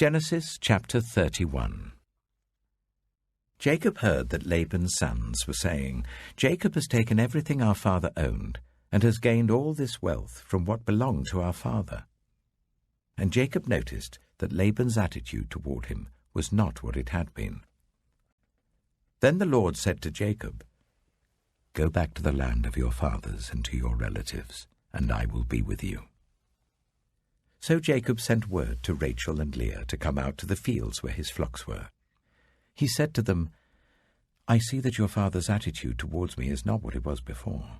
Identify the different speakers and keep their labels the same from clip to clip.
Speaker 1: Genesis chapter 31. Jacob heard that Laban's sons were saying, "Jacob has taken everything our father owned, and has gained all this wealth from what belonged to our father." And Jacob noticed that Laban's attitude toward him was not what it had been. Then the Lord said to Jacob, "Go back to the land of your fathers and to your relatives, and I will be with you." So Jacob sent word to Rachel and Leah to come out to the fields where his flocks were. He said to them, "I see that your father's attitude towards me is not what it was before,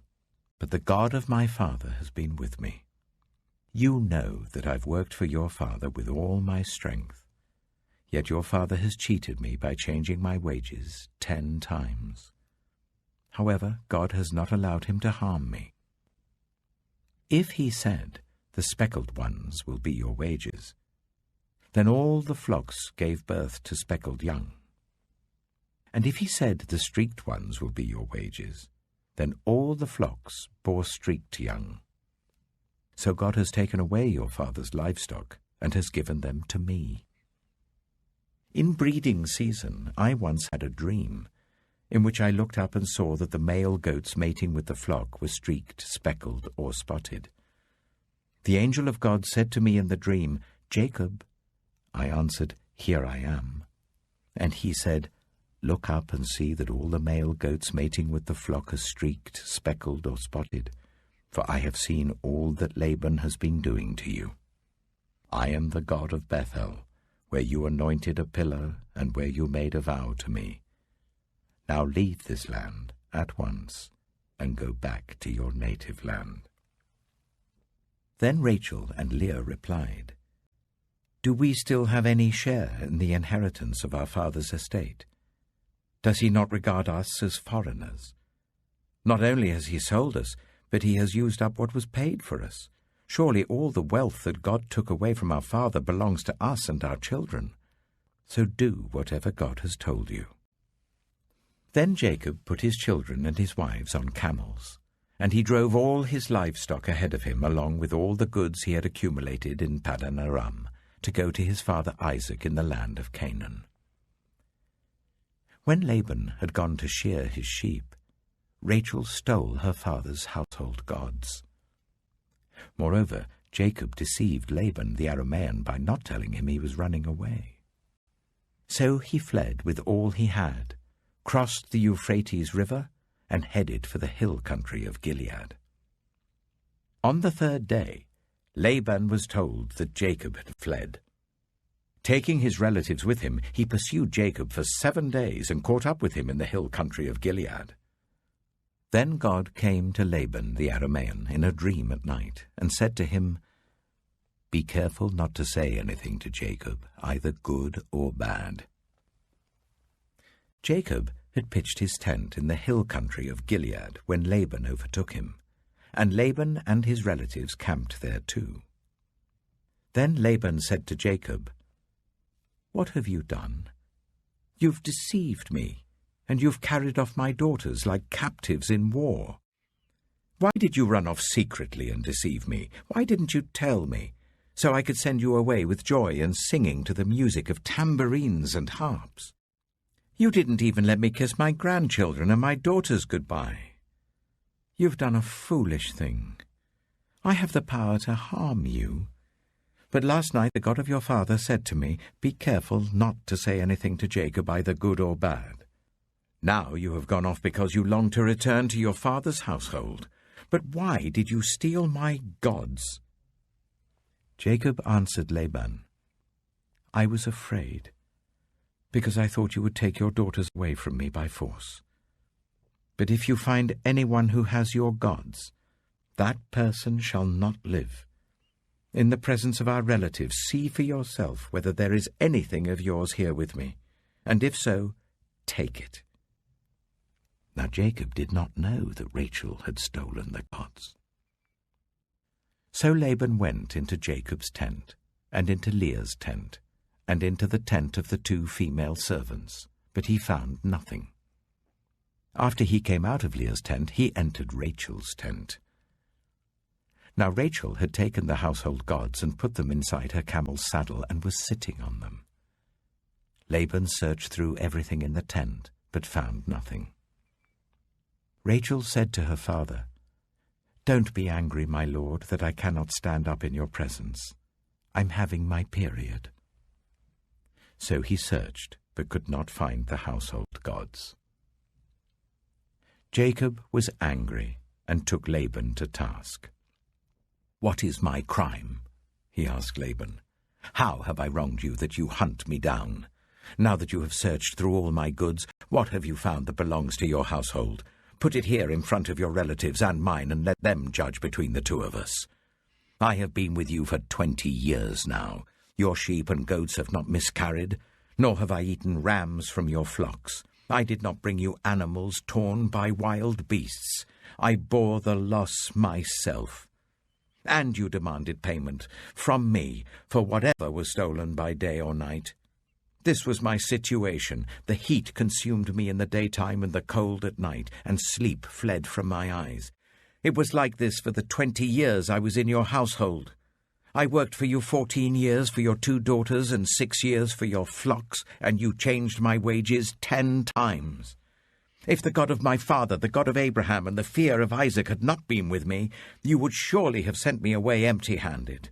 Speaker 1: but the God of my father has been with me. You know that I've worked for your father with all my strength, yet your father has cheated me by changing my wages 10 times. However, God has not allowed him to harm me. If he said, 'The speckled ones will be your wages,' then all the flocks gave birth to speckled young. And if he said, 'The streaked ones will be your wages,' then all the flocks bore streaked young. So God has taken away your father's livestock and has given them to me. In breeding season, I once had a dream, in which I looked up and saw that the male goats mating with the flock were streaked, speckled, or spotted. The angel of God said to me in the dream, 'Jacob.' I answered, 'Here I am.' And he said, 'Look up and see that all the male goats mating with the flock are streaked, speckled, or spotted, for I have seen all that Laban has been doing to you. I am the God of Bethel, where you anointed a pillar and where you made a vow to me. Now leave this land at once and go back to your native land.' Then Rachel and Leah replied, 'Do we still have any share in the inheritance of our father's estate? Does he not regard us as foreigners? Not only has he sold us, but he has used up what was paid for us. Surely all the wealth that God took away from our father belongs to us and our children. So do whatever God has told you.' Then Jacob put his children and his wives on camels, and he drove all his livestock ahead of him along with all the goods he had accumulated in Paddan Aram, to go to his father Isaac in the land of Canaan. When Laban had gone to shear his sheep, Rachel stole her father's household gods. Moreover, Jacob deceived Laban the Aramean by not telling him he was running away. So he fled with all he had, crossed the Euphrates River, and headed for the hill country of Gilead. On the 3rd day, Laban was told that Jacob had fled. Taking his relatives with him, he pursued Jacob for 7 days and caught up with him in the hill country of Gilead. Then God came to Laban the Aramean in a dream at night and said to him, 'Be careful not to say anything to Jacob, either good or bad.' Jacob had pitched his tent in the hill country of Gilead when Laban overtook him, and Laban and his relatives camped there too. Then Laban said to Jacob, 'What have you done? You've deceived me, and you've carried off my daughters like captives in war. Why did you run off secretly and deceive me? Why didn't you tell me, so I could send you away with joy and singing to the music of tambourines and harps? You didn't even let me kiss my grandchildren and my daughters goodbye. You've done a foolish thing. I have the power to harm you. But last night the God of your father said to me, 'Be careful not to say anything to Jacob, either good or bad.' Now you have gone off because you long to return to your father's household. But why did you steal my gods?" Jacob answered Laban, "I was afraid, because I thought you would take your daughters away from me by force. But if you find anyone who has your gods, that person shall not live. In the presence of our relatives, see for yourself whether there is anything of yours here with me, and if so, take it." Now Jacob did not know that Rachel had stolen the gods. So Laban went into Jacob's tent, and into Leah's tent, and into the tent of the 2 female servants, but he found nothing. After he came out of Leah's tent, he entered Rachel's tent. Now Rachel had taken the household gods and put them inside her camel's saddle and was sitting on them. Laban searched through everything in the tent, but found nothing. Rachel said to her father, "Don't be angry, my lord, that I cannot stand up in your presence. I'm having my period." So he searched, but could not find the household gods. Jacob was angry and took Laban to task. "What is my crime?" he asked Laban. "How have I wronged you that you hunt me down? Now that you have searched through all my goods, what have you found that belongs to your household? Put it here in front of your relatives and mine, and let them judge between the two of us. I have been with you for 20 years now. Your sheep and goats have not miscarried, nor have I eaten rams from your flocks. I did not bring you animals torn by wild beasts. I bore the loss myself. And you demanded payment from me for whatever was stolen by day or night. This was my situation. The heat consumed me in the daytime and the cold at night, and sleep fled from my eyes. It was like this for the 20 years I was in your household. I worked for you 14 years for your 2 daughters and 6 years for your flocks, and you changed my wages 10 times. If the God of my father, the God of Abraham, and the fear of Isaac had not been with me, you would surely have sent me away empty-handed.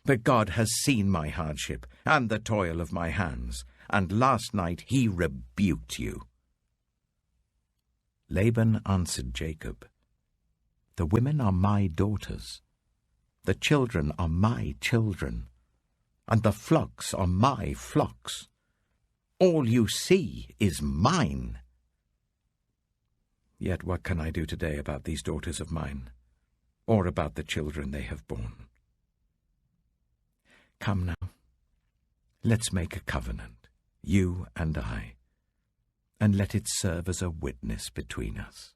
Speaker 1: But God has seen my hardship and the toil of my hands, and last night he rebuked you." Laban answered Jacob, "The women are my daughters, the children are my children, and the flocks are my flocks. All you see is mine. Yet what can I do today about these daughters of mine, or about the children they have borne? Come now, let's make a covenant, you and I, and let it serve as a witness between us."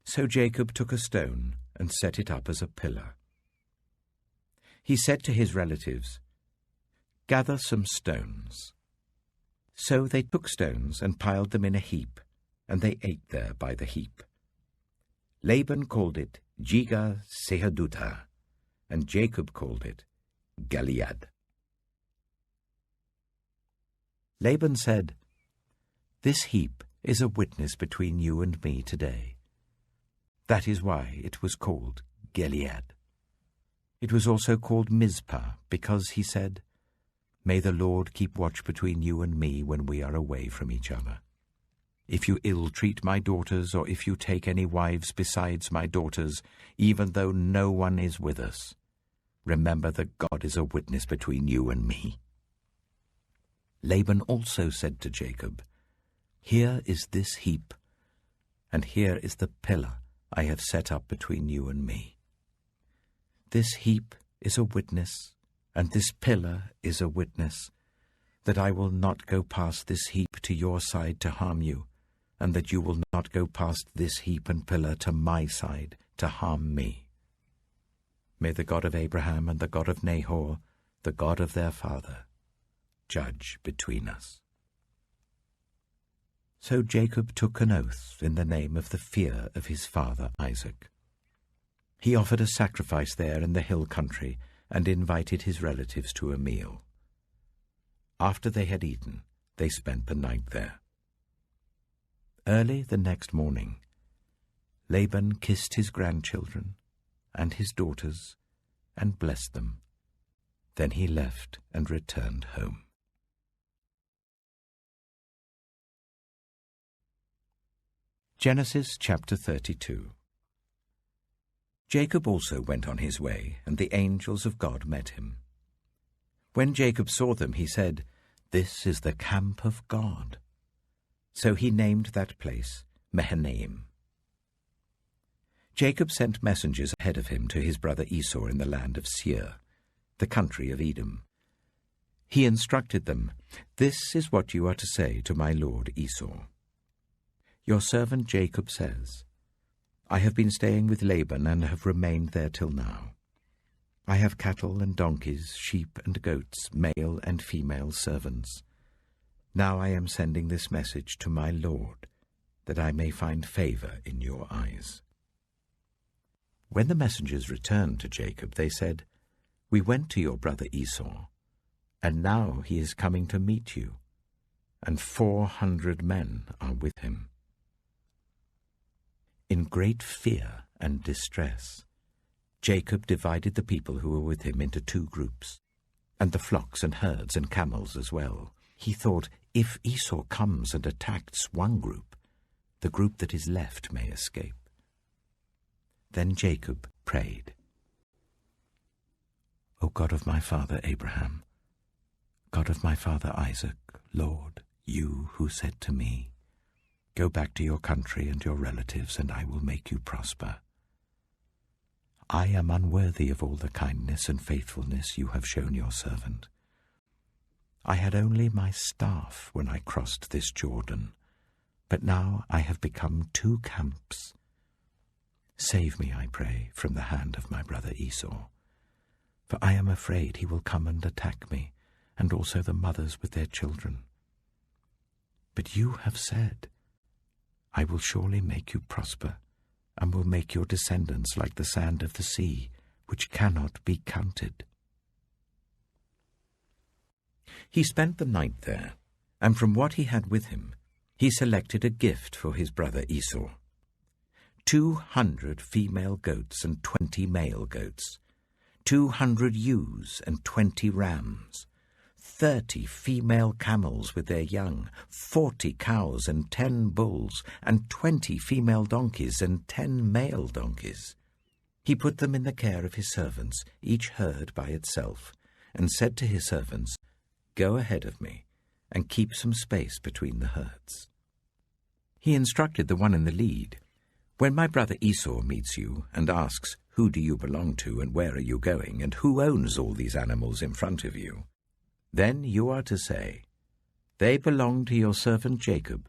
Speaker 1: So Jacob took a stone and set it up as a pillar. He said to his relatives, "Gather some stones." So they took stones and piled them in a heap, and they ate there by the heap. Laban called it Jiga-Sehadutha, and Jacob called it Gilead. Laban said, "This heap is a witness between you and me today." That is why it was called Gilead. It was also called Mizpah, because he said, "May the Lord keep watch between you and me when we are away from each other. If you ill-treat my daughters, or if you take any wives besides my daughters, even though no one is with us, remember that God is a witness between you and me." Laban also said to Jacob, "Here is this heap, and here is the pillar I have set up between you and me. This heap is a witness, and this pillar is a witness, that I will not go past this heap to your side to harm you, and that you will not go past this heap and pillar to my side to harm me. May the God of Abraham and the God of Nahor, the God of their father, judge between us." So Jacob took an oath in the name of the fear of his father Isaac. He offered a sacrifice there in the hill country and invited his relatives to a meal. After they had eaten, they spent the night there. Early the next morning, Laban kissed his grandchildren and his daughters and blessed them. Then he left and returned home. Genesis chapter 32. Jacob also went on his way, and the angels of God met him. When Jacob saw them, he said, "This is the camp of God." So he named that place Mahanaim. Jacob sent messengers ahead of him to his brother Esau in the land of Seir, the country of Edom. He instructed them, "This is what you are to say to my lord Esau. Your servant Jacob says, I have been staying with Laban and have remained there till now. I have cattle and donkeys, sheep and goats, male and female servants. Now I am sending this message to my lord, that I may find favor in your eyes. When the messengers returned to Jacob, they said, "We went to your brother Esau, and now he is coming to meet you, and 400 men are with him." In great fear and distress, Jacob divided the people who were with him into 2 groups, and the flocks and herds and camels as well. He thought, if Esau comes and attacks one group, the group that is left may escape. Then Jacob prayed, "O God of my father Abraham, God of my father Isaac, Lord, you who said to me, 'Go back to your country and your relatives, and I will make you prosper.' I am unworthy of all the kindness and faithfulness you have shown your servant. I had only my staff when I crossed this Jordan, but now I have become 2 camps. Save me, I pray, from the hand of my brother Esau, for I am afraid he will come and attack me, and also the mothers with their children. But you have said, 'I will surely make you prosper, and will make your descendants like the sand of the sea, which cannot be counted.'" He spent the night there, and from what he had with him, he selected a gift for his brother Esau: 200 female goats and 20 male goats, 200 ewes and 20 rams, 30 female camels with their young, 40 cows and 10 bulls, and 20 female donkeys and 10 male donkeys. He put them in the care of his servants, each herd by itself, and said to his servants, "Go ahead of me, and keep some space between the herds." He instructed the one in the lead, "When my brother Esau meets you and asks, 'Who do you belong to, and where are you going, and who owns all these animals in front of you?' then you are to say, 'They belong to your servant Jacob.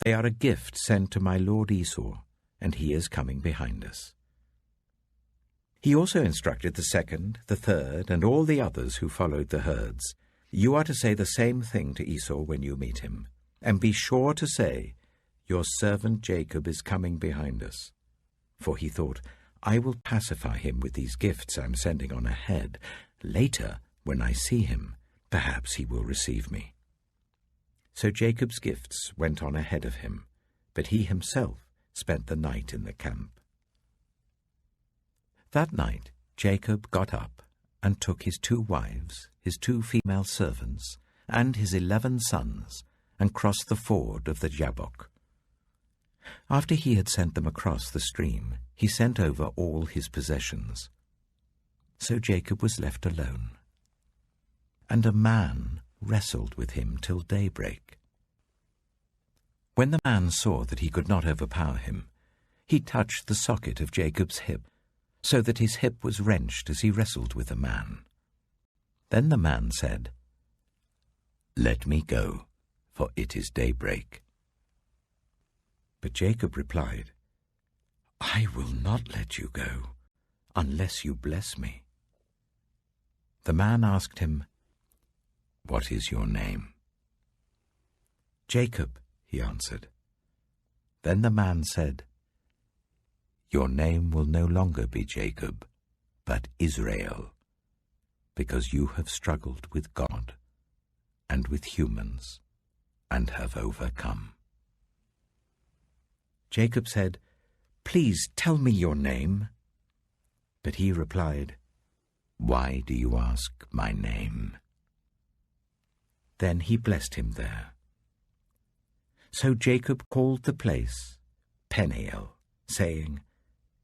Speaker 1: They are a gift sent to my lord Esau, and he is coming behind us.'" He also instructed the second, the third, and all the others who followed the herds, "You are to say the same thing to Esau when you meet him, and be sure to say, 'Your servant Jacob is coming behind us.' For he thought, 'I will pacify him with these gifts I'm sending on ahead. Later, when I see him, perhaps he will receive me.' So Jacob's gifts went on ahead of him, but he himself spent the night in the camp. That night Jacob got up and took his 2 wives, his 2 female servants, and his 11 sons, and crossed the ford of the Jabbok. After he had sent them across the stream, he sent over all his possessions. So Jacob was left alone, and a man wrestled with him till daybreak. When the man saw that he could not overpower him, he touched the socket of Jacob's hip, so that his hip was wrenched as he wrestled with the man. Then the man said, "Let me go, for it is daybreak." But Jacob replied, "I will not let you go, unless you bless me." The man asked him, "What is your name?" "Jacob," he answered. Then the man said, "Your name will no longer be Jacob, but Israel, because you have struggled with God and with humans and have overcome." Jacob said, "Please tell me your name." But he replied, "Why do you ask my name?" Then he blessed him there. So Jacob called the place Peniel, saying,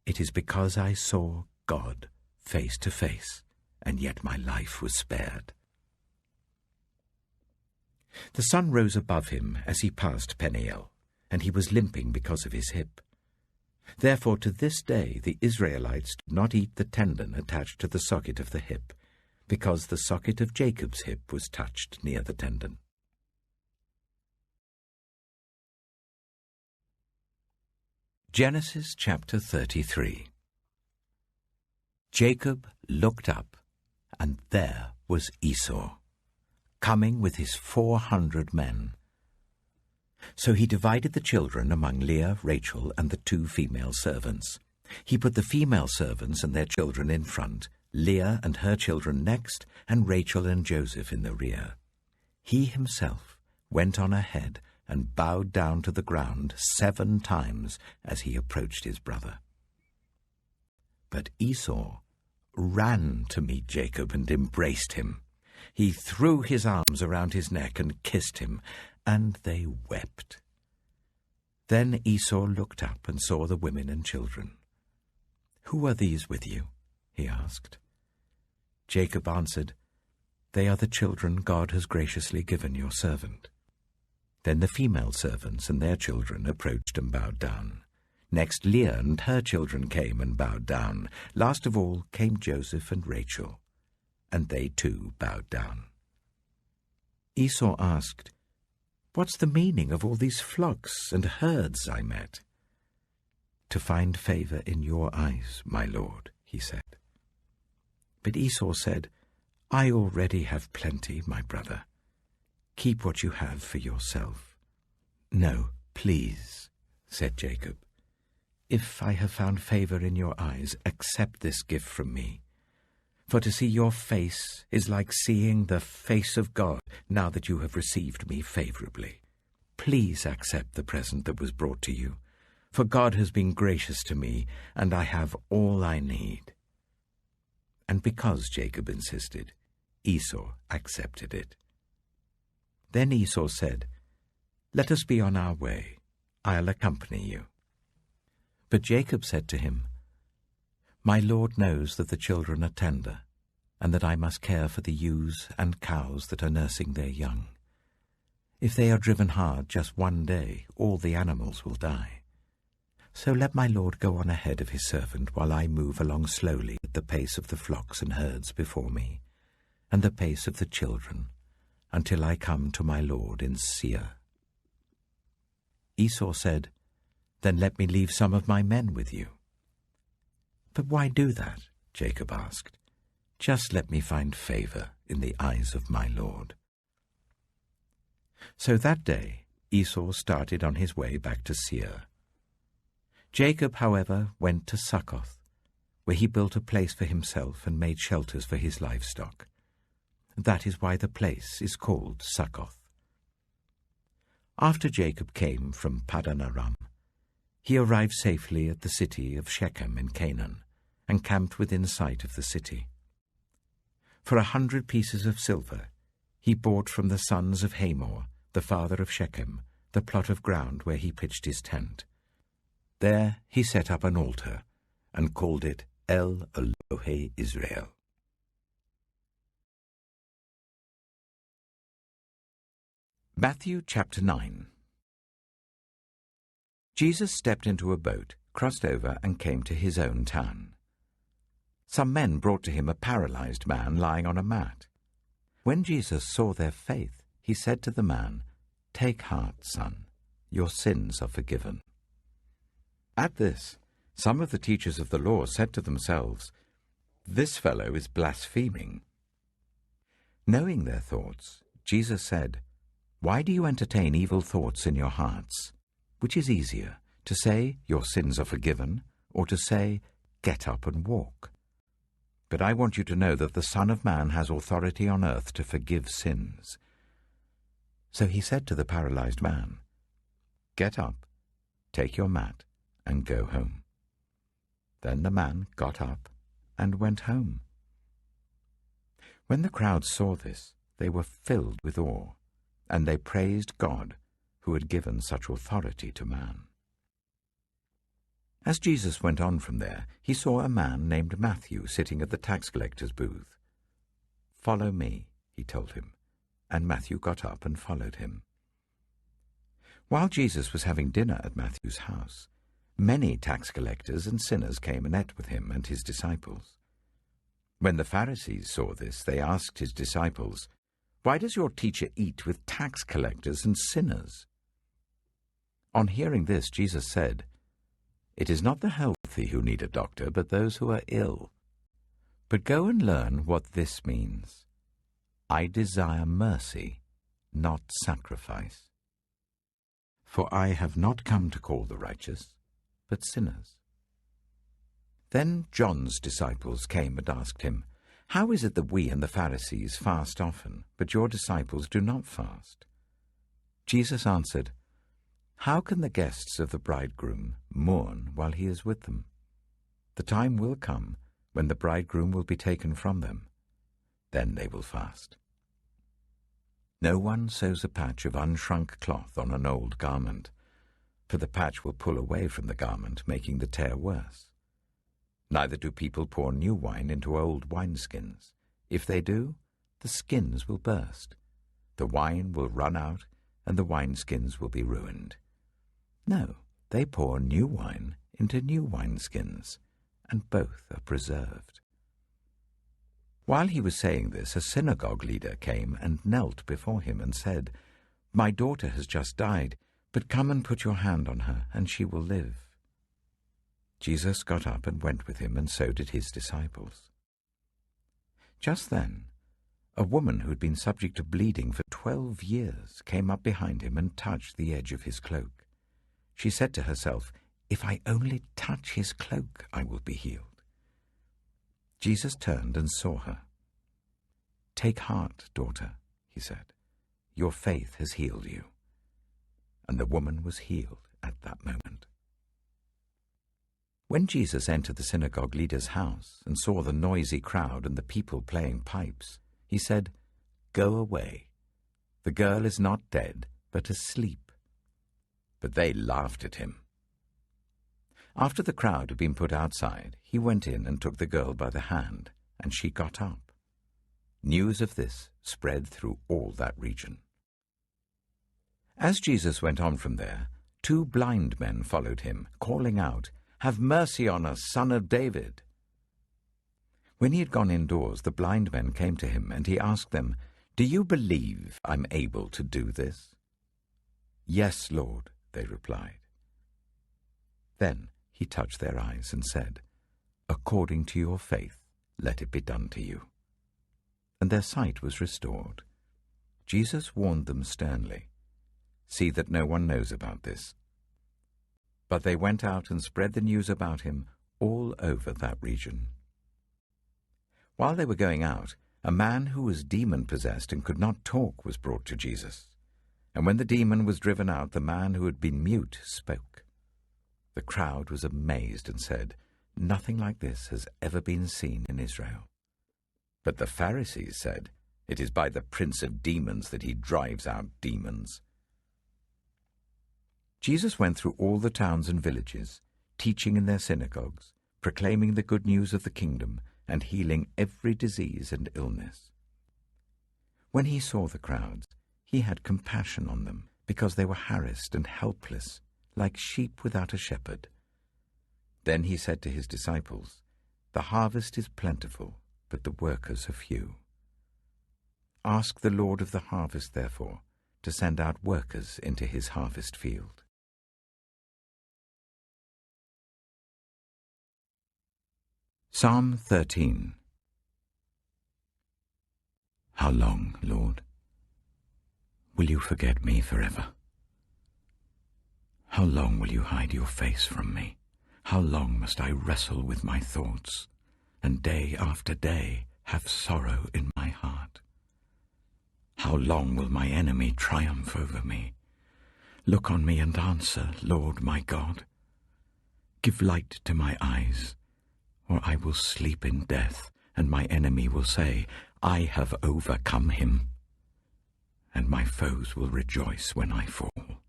Speaker 1: "It is because I saw God face to face, and yet my life was spared." The sun rose above him as he passed Peniel, and he was limping because of his hip. Therefore to this day the Israelites do not eat the tendon attached to the socket of the hip, because the socket of Jacob's hip was touched near the tendon. Genesis chapter 33. Jacob looked up, and there was Esau, coming with his 400 men. So he divided the children among Leah, Rachel, and the 2 female servants, He put the female servants and their children in front, Leah and her children next, and Rachel and Joseph in the rear. He himself went on ahead and bowed down to the ground 7 times as he approached his brother. But Esau ran to meet Jacob and embraced him. He threw his arms around his neck and kissed him, and they wept. Then Esau looked up and saw the women and children. "Who are these with you?" he asked. Jacob answered, "They are the children God has graciously given your servant." Then the female servants and their children approached and bowed down. Next Leah and her children came and bowed down. Last of all came Joseph and Rachel, and they too bowed down. Esau asked, "What's the meaning of all these flocks and herds I met?" "To find favor in your eyes, my lord," he said. But Esau said, "I already have plenty, my brother. Keep what you have for yourself." "No, please," said Jacob. "If I have found favor in your eyes, accept this gift from me. For to see your face is like seeing the face of God now that you have received me favorably. Please accept the present that was brought to you, for God has been gracious to me, and I have all I need." And because Jacob insisted, Esau accepted it. Then Esau said, "Let us be on our way. I'll accompany you." But Jacob said to him, "My Lord knows that the children are tender, and that I must care for the ewes and cows that are nursing their young. If they are driven hard just one day, all the animals will die. So let my Lord go on ahead of his servant while I move along slowly at the pace of the flocks and herds before me, and the pace of the children, until I come to my Lord in Seir." Esau said, "Then let me leave some of my men with you." "But why do that?" Jacob asked. "Just let me find favor in the eyes of my Lord." So that day Esau started on his way back to Seir. Jacob, however, went to Succoth, where he built a place for himself and made shelters for his livestock. That is why the place is called Succoth. After Jacob came from Paddan Aram, he arrived safely at the city of Shechem in Canaan, and camped within sight of the city. For 100 pieces of silver he bought from the sons of Hamor, the father of Shechem, the plot of ground where he pitched his tent. There he set up an altar, and called it El Elohe Israel. Matthew chapter 9. Jesus stepped into a boat, crossed over, and came to his own town. Some men brought to him a paralyzed man lying on a mat. When Jesus saw their faith, he said to the man, "Take heart, son, your sins are forgiven." At this, some of the teachers of the law said to themselves, "This fellow is blaspheming." Knowing their thoughts, Jesus said, "Why do you entertain evil thoughts in your hearts? Which is easier, to say, 'Your sins are forgiven,' or to say, 'Get up and walk'? But I want you to know that the Son of Man has authority on earth to forgive sins." So he said to the paralyzed man, "Get up, take your mat, and go home." Then the man got up and went home. When the crowd saw this, they were filled with awe, and they praised God, who had given such authority to man. As Jesus went on from there, he saw a man named Matthew sitting at the tax collector's booth. "Follow me," he told him, and Matthew got up and followed him. While Jesus was having dinner at Matthew's house, many tax collectors and sinners came and ate with him and his disciples. When the Pharisees saw this, they asked his disciples, "Why does your teacher eat with tax collectors and sinners?" On hearing this, Jesus said, "It is not the healthy who need a doctor, but those who are ill. But go and learn what this means. I desire mercy, not sacrifice. For I have not come to call the righteous, but sinners." Then John's disciples came and asked him, "How is it that we and the Pharisees fast often, but your disciples do not fast?" Jesus answered, "How can the guests of the bridegroom mourn while he is with them? The time will come when the bridegroom will be taken from them. Then they will fast. No one sews a patch of unshrunk cloth on an old garment, for the patch will pull away from the garment, making the tear worse. Neither do people pour new wine into old wineskins. If they do, the skins will burst. The wine will run out, and the wineskins will be ruined. No, they pour new wine into new wineskins, and both are preserved." While he was saying this, a synagogue leader came and knelt before him and said, "My daughter has just died, but come and put your hand on her, and she will live." Jesus got up and went with him, and so did his disciples. Just then, a woman who had been subject to bleeding for 12 years came up behind him and touched the edge of his cloak. She said to herself, "If I only touch his cloak, I will be healed." Jesus turned and saw her. "Take heart, daughter," he said. "Your faith has healed you." And the woman was healed at that moment. When Jesus entered the synagogue leader's house and saw the noisy crowd and the people playing pipes, he said, "Go away. The girl is not dead, but asleep." But they laughed at him. After the crowd had been put outside, he went in and took the girl by the hand, and she got up. News of this spread through all that region. As Jesus went on from there, 2 blind men followed him, calling out, "Have mercy on us, Son of David." When he had gone indoors, the blind men came to him, and he asked them, "Do you believe I'm able to do this?" "Yes, Lord," they replied. Then he touched their eyes and said, "According to your faith, let it be done to you." And their sight was restored. Jesus warned them sternly, "See that no one knows about this." But they went out and spread the news about him all over that region. While they were going out, a man who was demon-possessed and could not talk was brought to Jesus. And when the demon was driven out, the man who had been mute spoke. The crowd was amazed and said, "Nothing like this has ever been seen in Israel." But the Pharisees said, "It is by the prince of demons that he drives out demons." Jesus went through all the towns and villages, teaching in their synagogues, proclaiming the good news of the kingdom, and healing every disease and illness. When he saw the crowds, he had compassion on them, because they were harassed and helpless, like sheep without a shepherd. Then he said to his disciples, "The harvest is plentiful, but the workers are few. Ask the Lord of the harvest, therefore, to send out workers into his harvest field." Psalm 13. How long, Lord, will you forget me forever? How long will you hide your face from me? How long must I wrestle with my thoughts, and day after day have sorrow in my heart? How long will my enemy triumph over me? Look on me and answer, Lord my God. Give light to my eyes, or I will sleep in death, and my enemy will say, I have overcome him, and my foes will rejoice when I fall.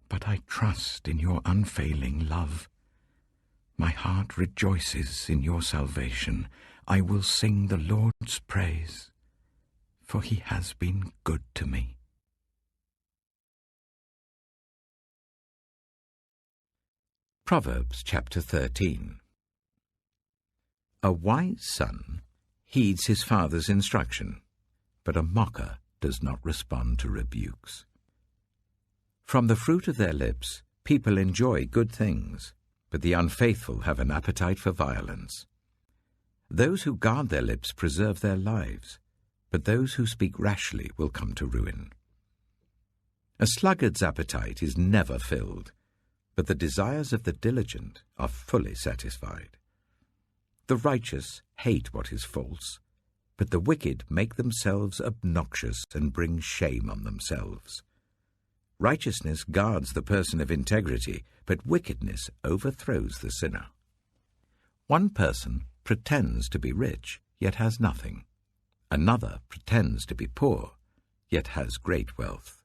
Speaker 1: But I trust in your unfailing love. My heart rejoices in your salvation. I will sing the Lord's praise, for he has been good to me. Proverbs chapter 13. A wise son heeds his father's instruction, but a mocker does not respond to rebukes. From the fruit of their lips people enjoy good things, but the unfaithful have an appetite for violence. Those who guard their lips preserve their lives, but those who speak rashly will come to ruin. A sluggard's appetite is never filled, but the desires of the diligent are fully satisfied. The righteous hate what is false, but the wicked make themselves obnoxious and bring shame on themselves. Righteousness guards the person of integrity, but wickedness overthrows the sinner. One person pretends to be rich, yet has nothing. Another pretends to be poor, yet has great wealth.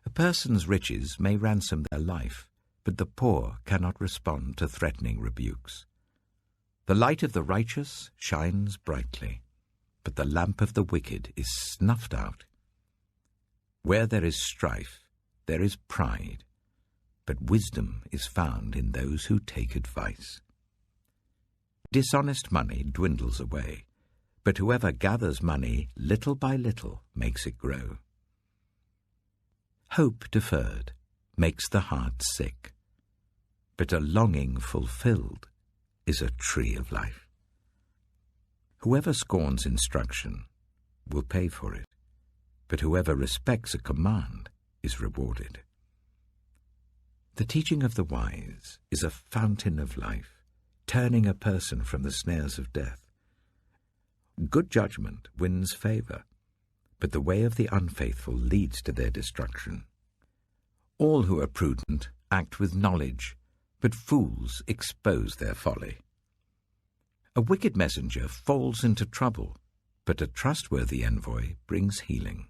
Speaker 1: A person's riches may ransom their life, but the poor cannot respond to threatening rebukes. The light of the righteous shines brightly, but the lamp of the wicked is snuffed out. Where there is strife, there is pride, but wisdom is found in those who take advice. Dishonest money dwindles away, but whoever gathers money little by little makes it grow. Hope deferred makes the heart sick, but a longing fulfilled is a tree of life. Whoever scorns instruction will pay for it, but whoever respects a command is rewarded. The teaching of the wise is a fountain of life, turning a person from the snares of death. Good judgment wins favor, but the way of the unfaithful leads to their destruction. All who are prudent act with knowledge, but fools expose their folly. A wicked messenger falls into trouble, but a trustworthy envoy brings healing.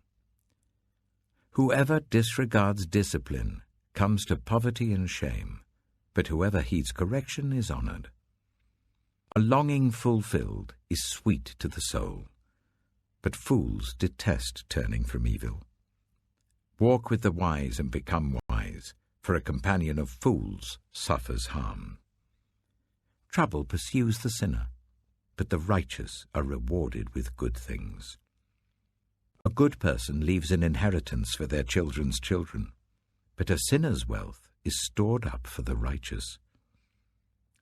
Speaker 1: Whoever disregards discipline comes to poverty and shame, but whoever heeds correction is honored. A longing fulfilled is sweet to the soul, but fools detest turning from evil. Walk with the wise and become wise, for a companion of fools suffers harm. Trouble pursues the sinner, but the righteous are rewarded with good things. A good person leaves an inheritance for their children's children, but a sinner's wealth is stored up for the righteous.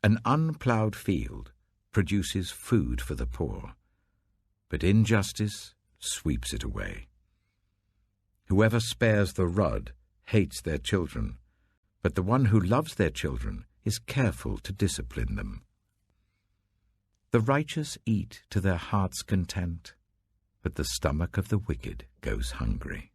Speaker 1: An unploughed field produces food for the poor, but injustice sweeps it away. Whoever spares the rod hates their children, but the one who loves their children is careful to discipline them. The righteous eat to their heart's content, but the stomach of the wicked goes hungry.